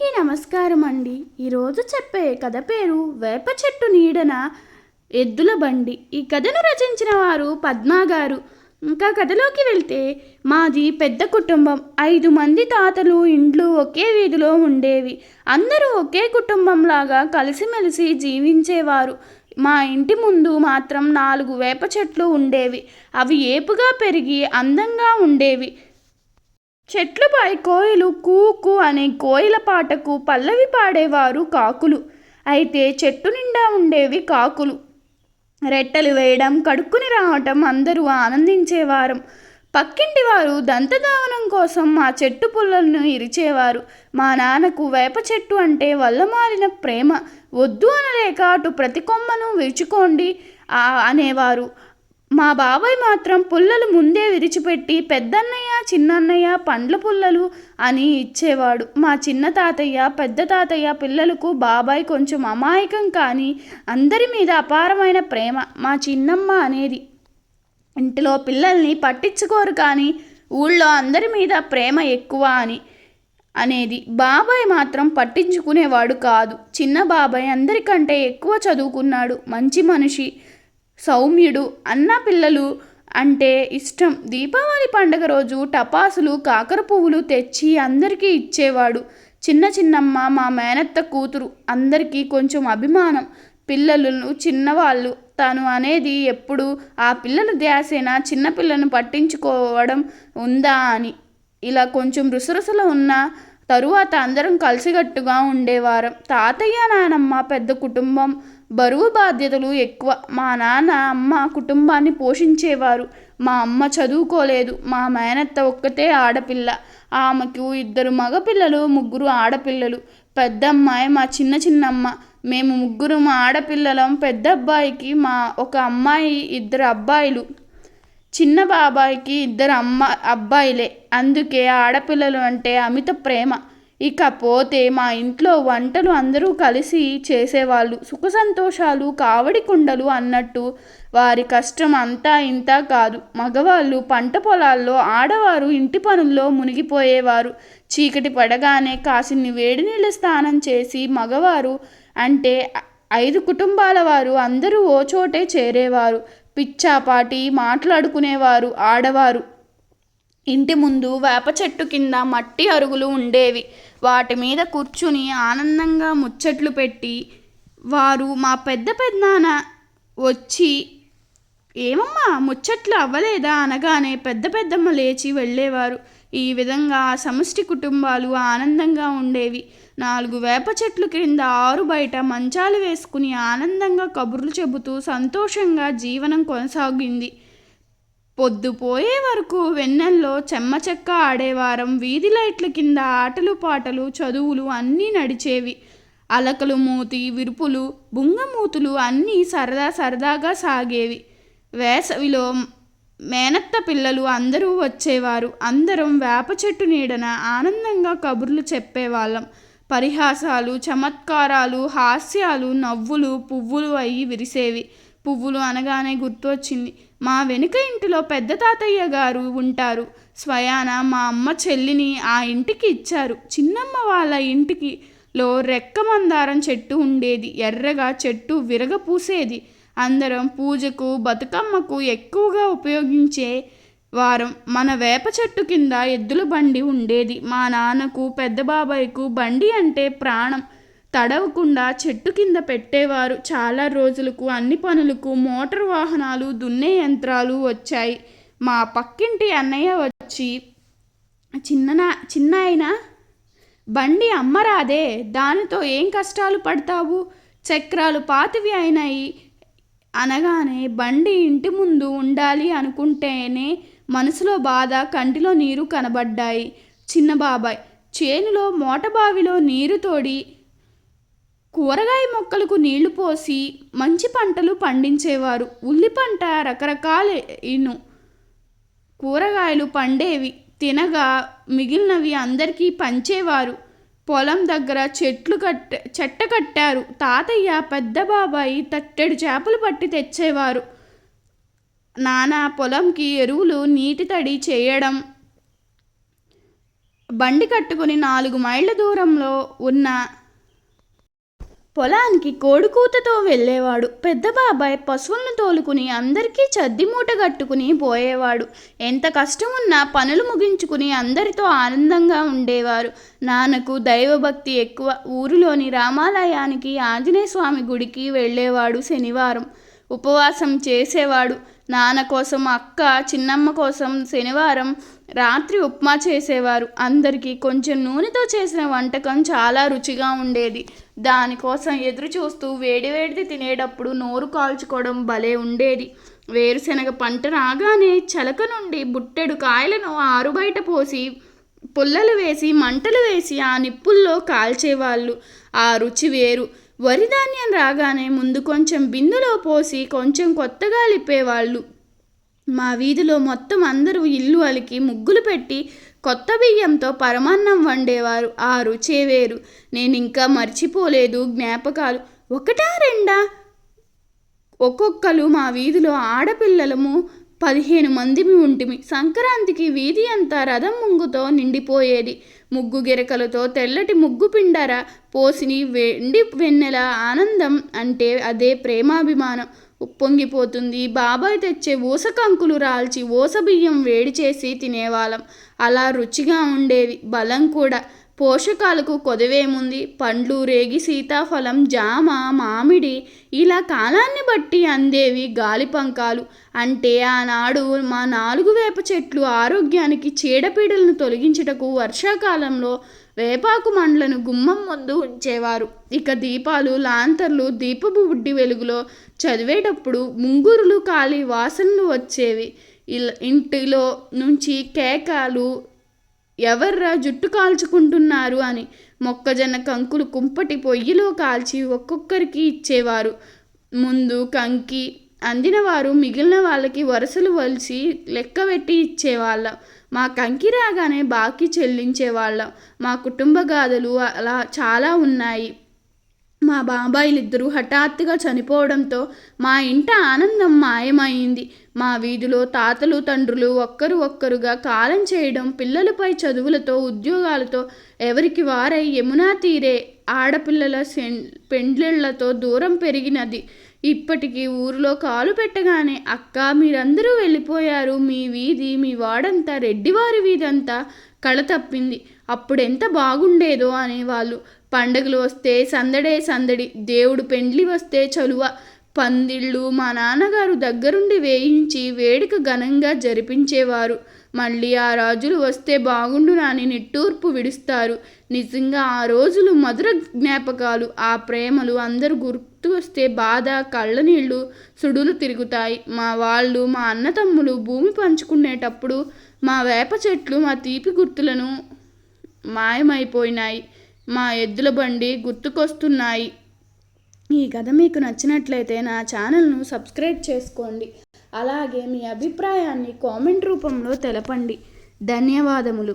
అందరికీ నమస్కారం అండి. ఈరోజు చెప్పే కథ పేరు వేప చెట్టు నీడన ఎద్దుల బండి. ఈ కథను రచించిన వారు పద్మా గారు. ఇంకా కథలోకి వెళ్తే, మాది పెద్ద కుటుంబం. 5 మంది తాతలు ఇండ్లు ఒకే వీధిలో ఉండేవి. అందరూ ఒకే కుటుంబంలాగా కలిసిమెలిసి జీవించేవారు. మా ఇంటి ముందు మాత్రం 4 వేప చెట్లు ఉండేవి. అవి ఏపుగా పెరిగి అందంగా ఉండేవి. చెట్లపై కోయిలు కూ కూ అనే కోయిల పాటకు పల్లవి పాడేవారు కాకులు. అయితే చెట్టు నిండా ఉండేవి కాకులు. రెట్టలు వేయడం, కడుక్కుని రావటం అందరూ ఆనందించేవారం. పక్కింటి వారు దంతధావనం కోసం మా చెట్టు పుల్లలను ఇరిచేవారు. మా నాన్నకు వేప చెట్టు అంటే వల్లమాలిన ప్రేమ. వద్దు అనలేక అటు ప్రతి కొమ్మను విరుచుకోండి అనేవారు. మా బాబాయ్ మాత్రం పుల్లలు ముందే విరిచిపెట్టి పెద్దన్నయ్య, చిన్నన్నయ్య పండ్ల పుల్లలు అని ఇచ్చేవాడు. మా చిన్న తాతయ్య, పెద్ద తాతయ్య పిల్లలకు బాబాయ్ కొంచెం అమాయకం, కానీ అందరి మీద అపారమైన ప్రేమ. మా చిన్నమ్మ అనేది, ఇంటిలో పిల్లల్ని పట్టించుకోరు కానీ ఊళ్ళో అందరి మీద ప్రేమ ఎక్కువ అనేది. బాబాయ్ మాత్రం పట్టించుకునేవాడు కాదు. చిన్న బాబాయ్ అందరికంటే ఎక్కువ చదువుకున్నాడు, మంచి మనిషి, సౌమ్యుడు. అన్న పిల్లలు అంటే ఇష్టం. దీపావళి పండుగ రోజు టపాసులు, కాకర పువ్వులు తెచ్చి అందరికీ ఇచ్చేవాడు. చిన్నమ్మ మా మేనత్త కూతురు, అందరికీ కొంచెం అభిమానం. పిల్లలు చిన్నవాళ్ళు, తను అనేది ఎప్పుడు ఆ పిల్లల ధ్యాసేనా చిన్నపిల్లను పట్టించుకోవడం ఉందా అని. ఇలా కొంచెం రుసరుసలు ఉన్న తరువాత అందరం కలిసికట్టుగా ఉండేవారం. తాతయ్య, నానమ్మ పెద్ద కుటుంబం, బరువు బాధ్యతలు ఎక్కువ. మా నాన్న, అమ్మ కుటుంబాన్ని పోషించేవారు. మా అమ్మ చదువుకోలేదు. మా మేనత్త ఒక్కతే ఆడపిల్ల. ఆమెకు 2 మగపిల్లలు, 3 ఆడపిల్లలు. పెద్దమ్మాయి మా చిన్నమ్మ. మేము 3 ఆడపిల్లలం. పెద్ద అబ్బాయికి ఒక అమ్మాయి, 2 అబ్బాయిలు. చిన్న బాబాయికి 2 అబ్బాయిలే. అందుకే ఆడపిల్లలు అంటే అమిత ప్రేమ. ఇకపోతే మా ఇంట్లో వంటలు అందరూ కలిసి చేసేవాళ్ళు. సుఖ సంతోషాలు కావడి కుండలు అన్నట్టు. వారి కష్టం అంతా ఇంతా కాదు. మగవాళ్ళు పంట పొలాల్లో, ఆడవారు ఇంటి పనుల్లో మునిగిపోయేవారు. చీకటి పడగానే కాసిన్ని వేడి నీళ్ళ స్నానం చేసి మగవారు అంటే 5 కుటుంబాల వారు అందరూ ఓ చోటే చేరేవారు. పిచ్చాపాటి మాట్లాడుకునేవారు ఆడవారు. ఇంటి ముందు వేప చెట్టు కింద మట్టి అరుగులు ఉండేవి. వాటి మీద కూర్చుని ఆనందంగా ముచ్చట్లు పెట్టి వారు. మా పెద్దనాన్న వచ్చి, ఏమమ్మా ముచ్చట్లు అవ్వలేదా అనగానే పెద్దమ్మ లేచి వెళ్ళేవారు. ఈ విధంగా సమష్టి కుటుంబాలు ఆనందంగా ఉండేవి. 4 వేప చెట్లు కింద ఆరు బయట మంచాలు వేసుకుని ఆనందంగా కబుర్లు చెబుతూ సంతోషంగా జీవనం కొనసాగింది. పొద్దుపోయే వరకు వెన్నెల్లో చెమ్మచెక్క ఆడేవారం. వీధి లైట్ల కింద ఆటలు, పాటలు, చదువులు అన్నీ నడిచేవి. అలకలు, మూతి విరుపులు, బుంగమూతులు అన్నీ సరదాగా సాగేవి. వేసవిలో మేనత్త పిల్లలు అందరూ వచ్చేవారు. అందరం వేప చెట్టు నీడన ఆనందంగా కబుర్లు చెప్పేవాళ్ళం. పరిహాసాలు, చమత్కారాలు, హాస్యాలు, నవ్వులు, పువ్వులు అయి విరిసేవి. పువ్వులు అనగానే గుర్తొచ్చింది, మా వెనుక ఇంటిలో పెద్ద తాతయ్య గారు ఉంటారు. స్వయాన మా అమ్మ చెల్లిని ఆ ఇంటికి ఇచ్చారు. చిన్నమ్మ వాళ్ళ ఇంటిలో రెక్క మందారం చెట్టు ఉండేది. ఎర్రగా చెట్టు విరగపూసేది. అందరం పూజకు, బతుకమ్మకు ఎక్కువగా ఉపయోగించే వారం. మన వేప చెట్టు కింద ఎద్దుల బండి ఉండేది. మా నాన్నకు, పెద్ద బాబాయ్కు బండి అంటే ప్రాణం. తడవకుండా చెట్టు కింద పెట్టేవారు. చాలా రోజులకు అన్ని పనులకు మోటార్ వాహనాలు, దున్నే యంత్రాలు వచ్చాయి. మా పక్కింటి అన్నయ్య వచ్చి, చిన్నాయన బండి అమ్మరాదే, దానితో ఏం కష్టాలు పడతావు, చక్రాలు పాతవి అయినాయి అనగానే, బండి ఇంటి ముందు ఉండాలి అనుకుంటేనే మనసులో బాధ, కంటిలో నీరు కనబడ్డాయి. చిన్న బాబాయ్ చేనులో మోటబావిలో నీరు తోడి కూరగాయ మొక్కలకు నీళ్లు పోసి మంచి పంటలు పండించేవారు. ఉల్లి పంట రకరకాల కూరగాయలు పండేవి. తినగా మిగిలినవి అందరికీ పంచేవారు. పొలం దగ్గర చెట్ట కట్టారు. తాతయ్య, పెద్ద బాబాయి తట్టెడు చేపలు పట్టి తెచ్చేవారు. నాన్న పొలంకి ఎరువులు, నీటి తడి చేయడం, బండి కట్టుకుని 4 మైళ్ళ దూరంలో ఉన్న పొలానికి కోడికూతతో వెళ్ళేవాడు. పెద్ద బాబాయ్ పశువులను తోలుకుని అందరికీ చద్ది మూట కట్టుకుని పోయేవాడు. ఎంత కష్టమున్నా పనులు ముగించుకుని అందరితో ఆనందంగా ఉండేవారు. నాన్నకు దైవభక్తి ఎక్కువ. ఊరిలోని రామాలయానికి, ఆంజనేయ స్వామి గుడికి వెళ్ళేవాడు. శనివారం ఉపవాసం చేసేవాడు. నాన్న కోసం, అక్క, చిన్నమ్మ కోసం శనివారం రాత్రి ఉప్మా చేసేవారు. అందరికీ కొంచెం నూనెతో చేసిన వంటకం చాలా రుచిగా ఉండేది. దానికోసం ఎదురు చూస్తూ వేడివేడిది తినేటప్పుడు నోరు కాల్చుకోవడం భలే ఉండేది. వేరుశనగ పంట రాగానే చలక నుండి బుట్టెడు కాయలను ఆరుబయట పోసి పుల్లలు వేసి మంటలు వేసి ఆ నిప్పుల్లో కాల్చేవాళ్ళు. ఆ రుచి వేరు. వరిధాన్యం రాగానే ముందు కొంచెం బిందులో పోసి కొంచెం కొత్తగా లిప్పేవాళ్ళు. మా వీధిలో మొత్తం అందరూ ఇల్లు అలికి ముగ్గులు పెట్టి కొత్త బియ్యంతో పరమాన్నం వండేవారు. ఆ రుచే వేరు. నేను ఇంకా మర్చిపోలేదు జ్ఞాపకాలు. ఒకటా రెండా? ఒక్కొక్కరు మా వీధిలో ఆడపిల్లలము 15 మందిమి ఉంటిమి. సంక్రాంతికి వీధి అంతా రథం ముంగుతో నిండిపోయేది. ముగ్గు గిరకలతో తెల్లటి ముగ్గు పిండర పోసిని వెండి వెన్నెల ఆనందం అంటే అదే ప్రేమాభిమానం. ఉప్పొంగిపోతుంది. బాబాయ్ తెచ్చే ఊస కంకులు రాల్చి ఊస బియ్యం వేడి చేసి తినేవాళ్ళం. అలా రుచిగా ఉండేవి. బలం కూడా. పోషకాలకు కొదవేముంది. పండ్లు, రేగి, సీతాఫలం, జామ, మామిడి ఇలా కాలాన్ని బట్టి అందేవి గాలిపంకాలు. అంటే ఆనాడు మా 4 వేప చెట్లు ఆరోగ్యానికి చీడపీడలను తొలగించుటకు వర్షాకాలంలో వేపాకు మండలను గుమ్మం ముందు ఉంచేవారు. ఇక దీపాలు, లాంతర్లు దీపపు బుడ్డి వెలుగులో చదివేటప్పుడు ముంగురులు కాలి వాసనలు వచ్చేవి. ఇంటిలో నుంచి కేకలు, ఎవర్రా జుట్టు కాల్చుకుంటున్నారు అని. మొక్కజొన్న కంకులు కుంపటి పొయ్యిలో కాల్చి ఒక్కొక్కరికి ఇచ్చేవారు. ముందు కంకి అందిన వారు మిగిలిన వాళ్ళకి వరుసలు వలిసి లెక్కబెట్టి ఇచ్చేవాళ్ళం. మా కంకి రాగానే బాకీ చెల్లించేవాళ్ళం. మా కుటుంబ గాథలు అలా చాలా ఉన్నాయి. మా బాబాయిలిద్దరూ హఠాత్తుగా చనిపోవడంతో మా ఇంట ఆనందం మాయమైంది. మా వీధిలో తాతలు, తండ్రులు ఒక్కరుగా కాలం చేయడం, పిల్లలపై చదువులతో, ఉద్యోగాలతో ఎవరికి వారై యమునా తీరే ఆడపిల్లల పెండ్లిళ్లతో దూరం పెరిగినది. ఇప్పటికీ ఊరిలో కాలు పెట్టగానే అక్క మీరందరూ వెళ్ళిపోయారు, మీ వీధి, మీ వాడంతా, రెడ్డివారి వీధి అంతా కళ తప్పింది, అప్పుడెంత బాగుండేదో అనేవాళ్ళు. పండుగలు వస్తే సందడే సందడి, దేవుడు పెండ్లి వస్తే చలువ. పందిళ్ళు మా నాన్నగారు దగ్గరుండి వేయించి వేడుక ఘనంగా జరిపించేవారు. మళ్ళీ ఆ రాజులు వస్తే బాగుండునని నిట్టూర్పు విడుస్తారు. నిజంగా ఆ రోజులు మధుర జ్ఞాపకాలు. ఆ ప్రేమలు అందరూ గుర్తు వస్తే బాధ, కళ్ళనీళ్ళు సుడులు తిరుగుతాయి. మా వాళ్ళు, మా అన్నతమ్ములు భూమి పంచుకునేటప్పుడు మా వేప చెట్లు మా తీపి గుర్తులను మాయమైపోయినాయి. మా ఎద్దుల బండి గుర్తుకొస్తున్నాయి. ఈ కథ మీకు నచ్చినట్లయితే నా ఛానల్ను సబ్స్క్రైబ్ చేసుకోండి. అలాగే మీ అభిప్రాయాన్ని కామెంట్ రూపంలో తెలపండి. ధన్యవాదములు.